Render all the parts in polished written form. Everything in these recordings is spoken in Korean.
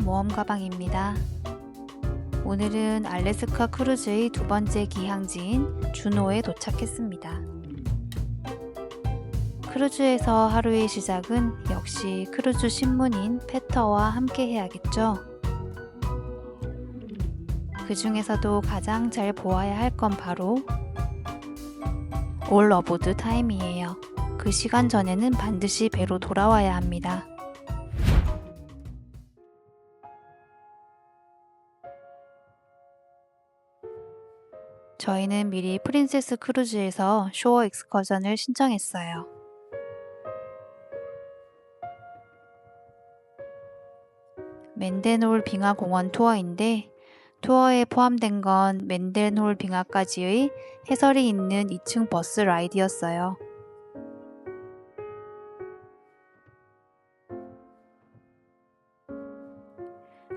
모험 가방입니다. 오늘은 알래스카 크루즈의 두 번째 기항지인 주노에 도착했습니다. 크루즈에서 하루의 시작은 역시 크루즈 신문인 페터와 함께 해야겠죠. 그 중에서도 가장 잘 보아야 할 건 바로 올 어보드 타임이에요. 그 시간 전에는 반드시 배로 돌아와야 합니다. 저희는 미리 프린세스 크루즈에서 쇼어 엑스커전을 신청했어요. 맨덴홀 빙하공원 투어인데 투어에 포함된 건 맨덴홀 빙하까지의 해설이 있는 2층 버스 라이드였어요.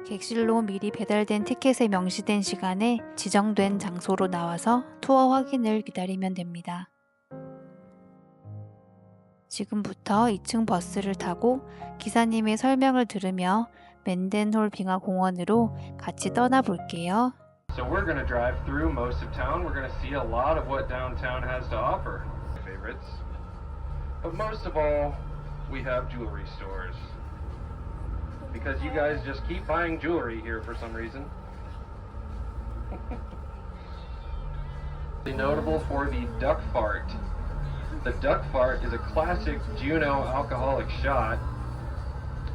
객실로 미리 배달된 티켓에 명시된 시간에 지정된 장소로 나와서 투어 확인을 기다리면 됩니다. 지금부터 2층 버스를 타고 기사님의 설명을 들으며 맨덴홀 빙하공원으로 같이 떠나볼게요. So we're going to drive through most of town. We're going to see a lot of what downtown has to offer. Favorites. But most of all, we have jewelry stores. Because you guys just keep buying jewelry here for some reason. Notable for the duck fart. The duck fart is a classic Juno alcoholic shot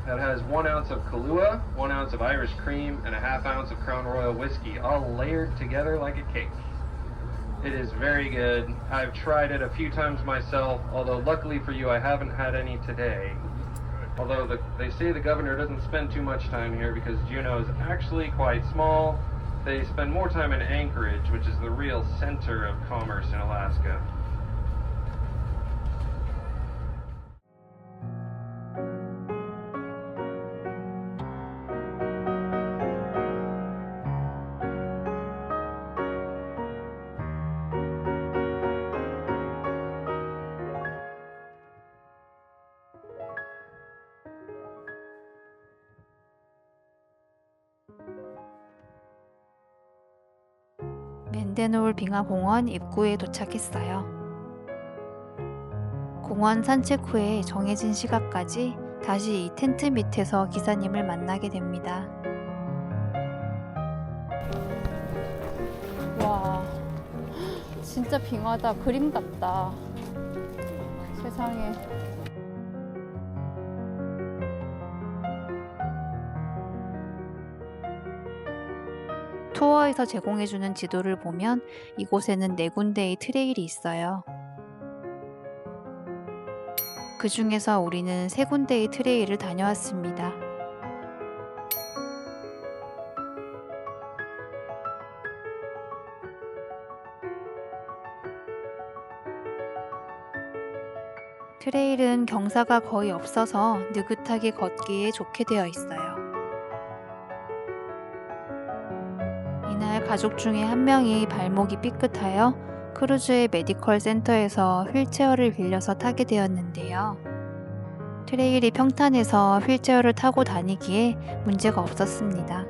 that has 1 ounce of Kahlua, 1 ounce of Irish cream, and a ½ ounce of Crown Royal whiskey, all layered together like a cake. It is very good. I've tried it a few times myself, although luckily for you I haven't had any today. Although they say the governor doesn't spend too much time here because Juneau is actually quite small. They spend more time in Anchorage, which is the real center of commerce in Alaska. 맨덴홀 빙하공원 입구에 도착했어요. 공원 산책 후에 정해진 시각까지 다시 이 텐트 밑에서 기사님을 만나게 됩니다. 와, 진짜 빙하다. 그림 같다. 세상에. 투어에서 제공해주는 지도를 보면 이곳에는 4군데의 트레일이 있어요. 그 중에서 우리는 3군데의 트레일을 다녀왔습니다. 트레일은 경사가 거의 없어서 느긋하게 걷기에 좋게 되어 있어요. 이날 가족 중에 한 명이 발목이 삐끗하여 크루즈의 메디컬 센터에서 휠체어를 빌려서 타게 되었는데요. 트레일이 평탄해서 휠체어를 타고 다니기에 문제가 없었습니다.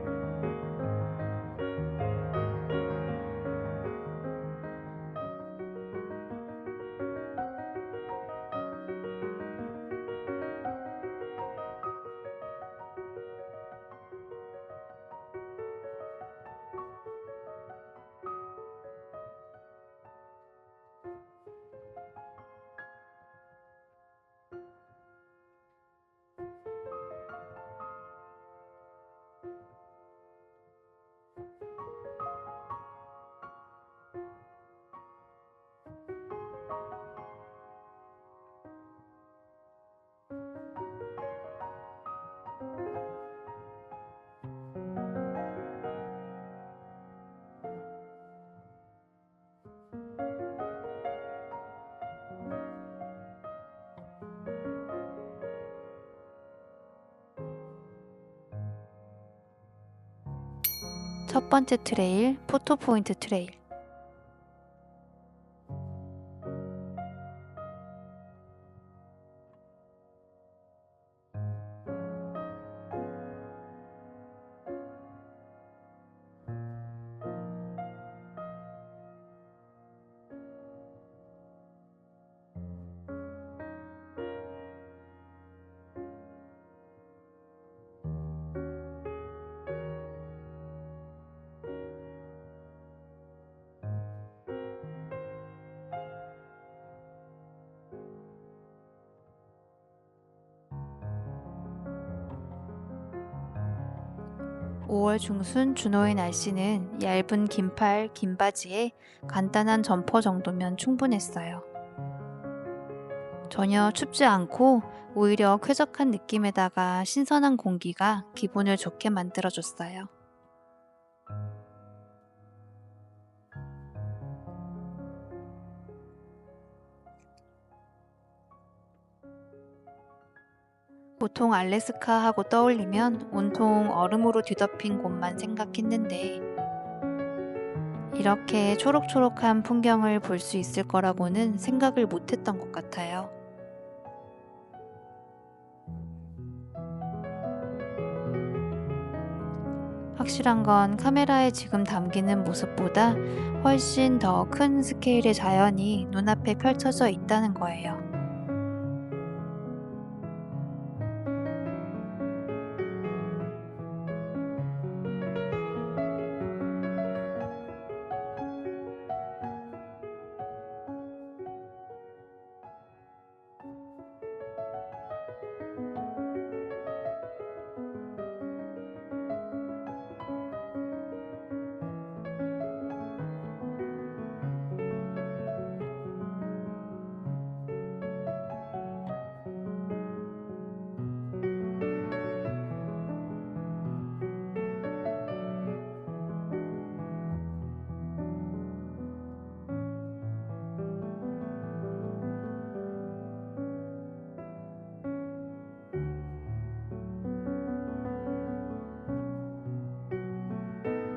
첫 번째 트레일, 포토포인트 트레일. 5월 중순 준호의 날씨는 얇은 긴팔, 긴 바지에 간단한 점퍼 정도면 충분했어요. 전혀 춥지 않고 오히려 쾌적한 느낌에다가 신선한 공기가 기분을 좋게 만들어줬어요. 보통 알래스카 하고 떠올리면 온통 얼음으로 뒤덮인 곳만 생각했는데 이렇게 초록초록한 풍경을 볼 수 있을 거라고는 생각을 못했던 것 같아요. 확실한 건 카메라에 지금 담기는 모습보다 훨씬 더 큰 스케일의 자연이 눈앞에 펼쳐져 있다는 거예요.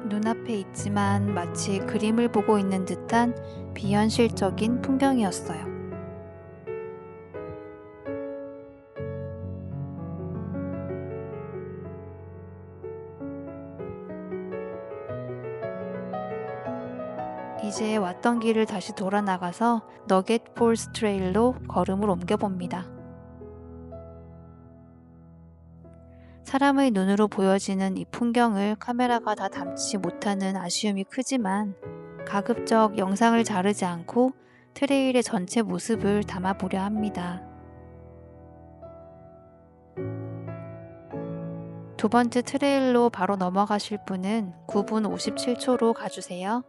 눈앞에 있지만 마치 그림을 보고 있는 듯한 비현실적인 풍경이었어요. 이제 왔던 길을 다시 돌아 나가서 너겟 폴스 트레일로 걸음을 옮겨봅니다. 사람의 눈으로 보여지는 이 풍경을 카메라가 다 담지 못하는 아쉬움이 크지만 가급적 영상을 자르지 않고 트레일의 전체 모습을 담아보려 합니다. 두 번째 트레일로 바로 넘어가실 분은 9분 57초로 가주세요.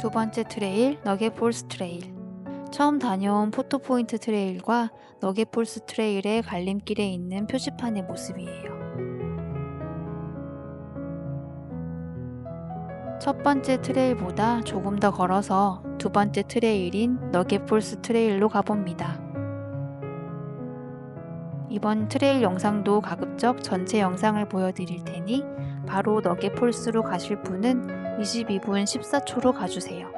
두 번째 트레일, 너겟 폴스 트레일. 처음 다녀온 포토포인트 트레일과 너겟 폴스 트레일의 갈림길에 있는 표지판의 모습이에요. 첫 번째 트레일보다 조금 더 걸어서 두 번째 트레일인 너겟 폴스 트레일로 가봅니다. 이번 트레일 영상도 가급적 전체 영상을 보여드릴 테니 바로 너겟 폴스로 가실 분은 22분 14초로 가주세요.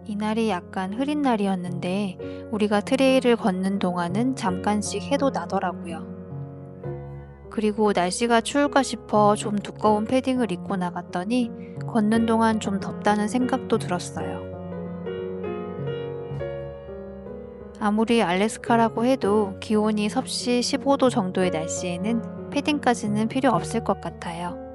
이날이 약간 흐린 날이었는데 우리가 트레일을 걷는 동안은 잠깐씩 해도 나더라고요. 그리고 날씨가 추울까 싶어 좀 두꺼운 패딩을 입고 나갔더니 걷는 동안 좀 덥다는 생각도 들었어요. 아무리 알래스카라고 해도 기온이 섭씨 15도 정도의 날씨에는 패딩까지는 필요 없을 것 같아요.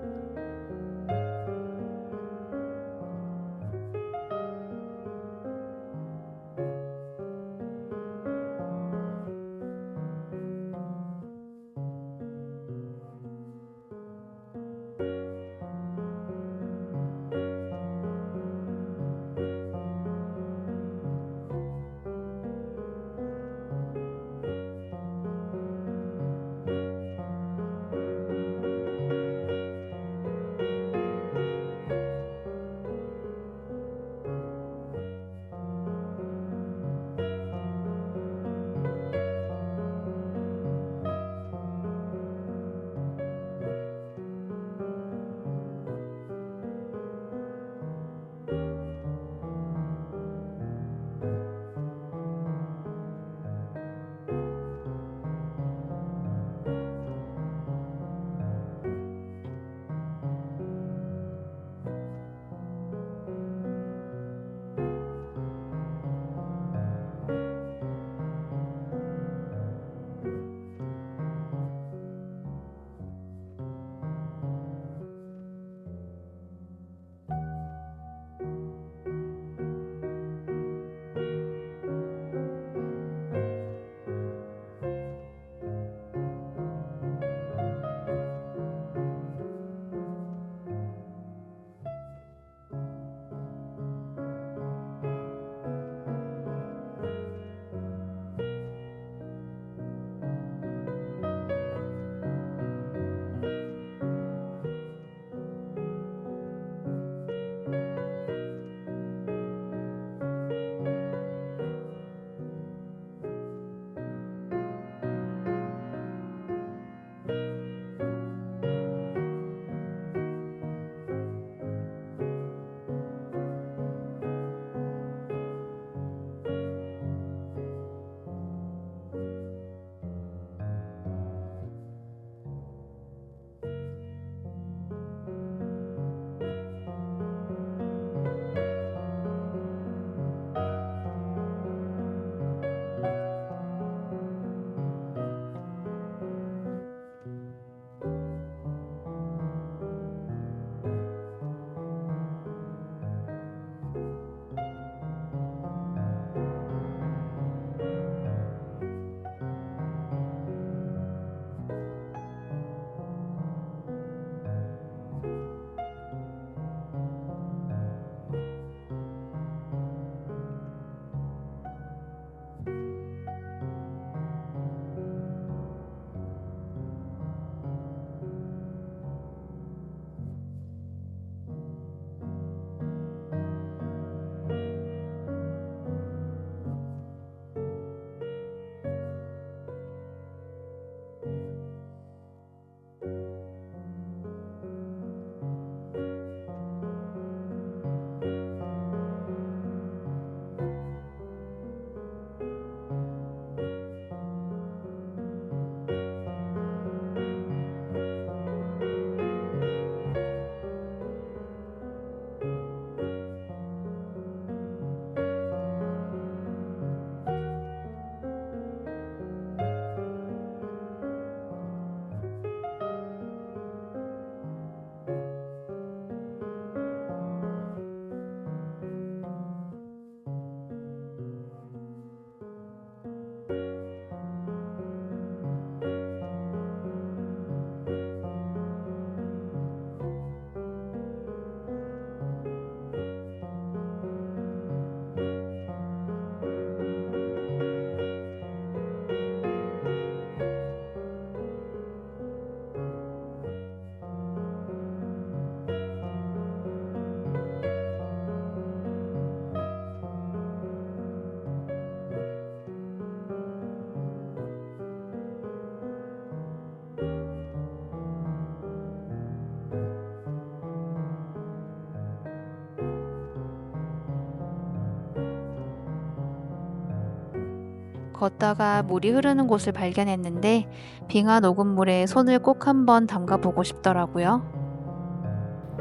걷다가 물이 흐르는 곳을 발견했는데 빙하 녹은 물에 손을 꼭 한번 담가 보고 싶더라고요.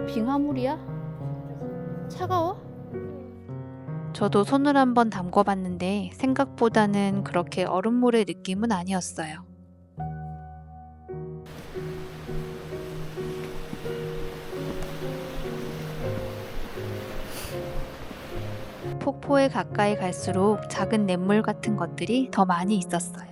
빙하물이야? 차가워? 저도 손을 한번 담궈 봤는데 생각보다는 그렇게 얼음물의 느낌은 아니었어요. 폭포에 가까이 갈수록 작은 냇물 같은 것들이 더 많이 있었어요.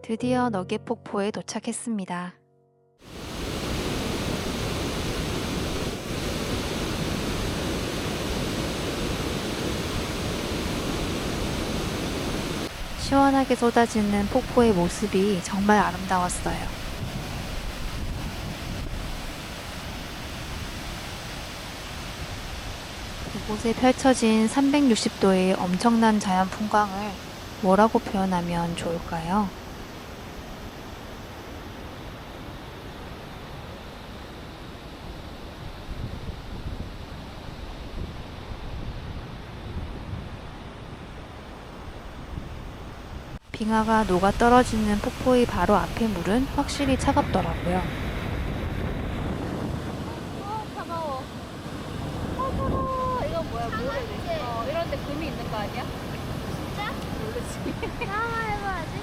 드디어 너겟 폭포에 도착했습니다. 시원하게 쏟아지는 폭포의 모습이 정말 아름다웠어요. 이곳에 펼쳐진 360도의 엄청난 자연 풍광을 뭐라고 표현하면 좋을까요? 빙하가 녹아 떨어지는 폭포의 바로 앞의 물은 확실히 차갑더라고요. 차가워. 차가워. 이건 뭐야? 모래. 이런 데 금이 있는 거 아니야? 진짜? 모르지. 한번 해봐야지.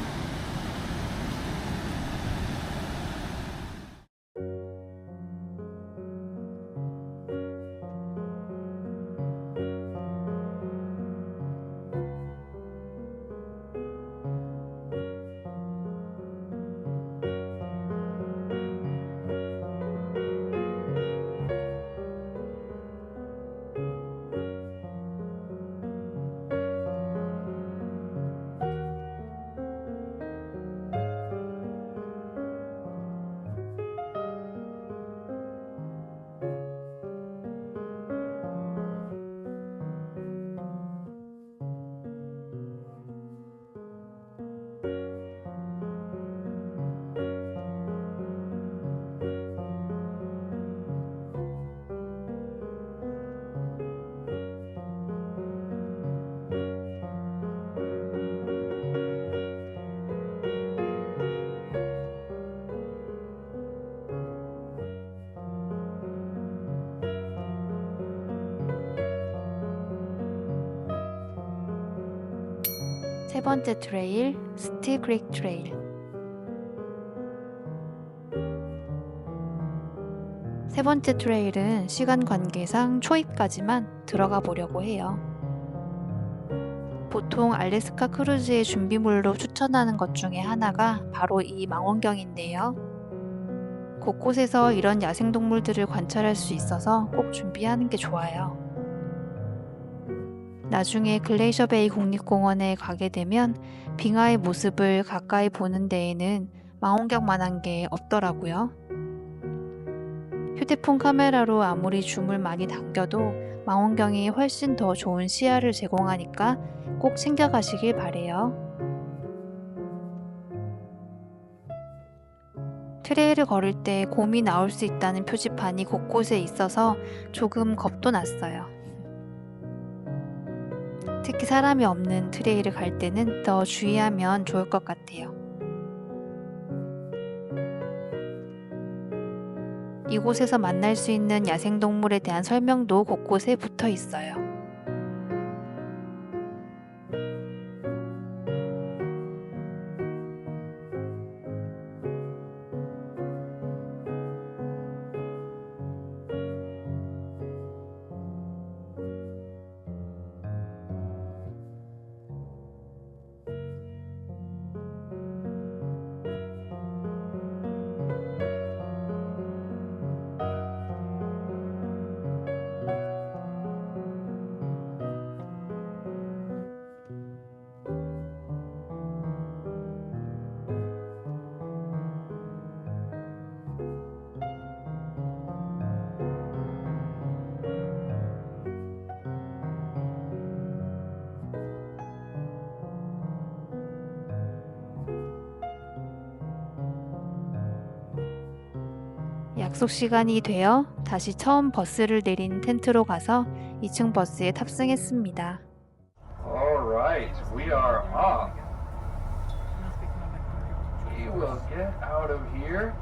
세 번째 트레일, 스틸 크릭 트레일. 세 번째 트레일은 시간 관계상 초입까지만 들어가 보려고 해요. 보통 알래스카 크루즈의 준비물로 추천하는 것 중에 하나가 바로 이 망원경인데요. 곳곳에서 이런 야생동물들을 관찰할 수 있어서 꼭 준비하는 게 좋아요. 나중에 글레이셔 베이 국립공원에 가게 되면 빙하의 모습을 가까이 보는 데에는 망원경만한 게 없더라고요. 휴대폰 카메라로 아무리 줌을 많이 당겨도 망원경이 훨씬 더 좋은 시야를 제공하니까 꼭 챙겨가시길 바래요. 트레일을 걸을 때 곰이 나올 수 있다는 표지판이 곳곳에 있어서 조금 겁도 났어요. 특히 사람이 없는 트레일을 갈 때는 더 주의하면 좋을 것 같아요. 이곳에서 만날 수 있는 야생동물에 대한 설명도 곳곳에 붙어 있어요. 약속 시간이 되어 다시 처음 버스를 내린 텐트로 가서 2층 버스에 탑승했습니다. Alright, we are off. We will get out of here.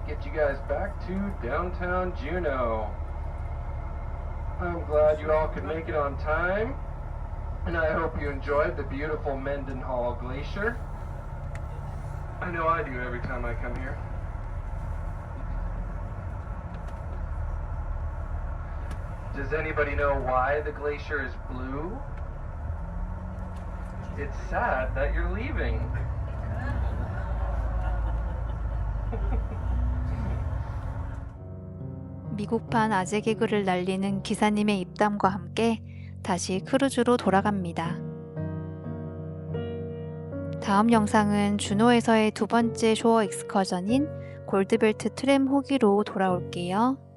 Get you guys back to downtown Juneau. I'm glad you all could make it on time. And I hope you enjoyed the beautiful Mendenhall Glacier. I know I do every time I come here. Does anybody know why the glacier is blue? It's sad that you're leaving. 미국판 아재 개그를 날리는 기사님의 입담과 함께 다시 크루즈로 돌아갑니다. 다음 영상은 준호에서의 두 번째 쇼어 익스커전인 골드벨트 트램 호기로 돌아올게요.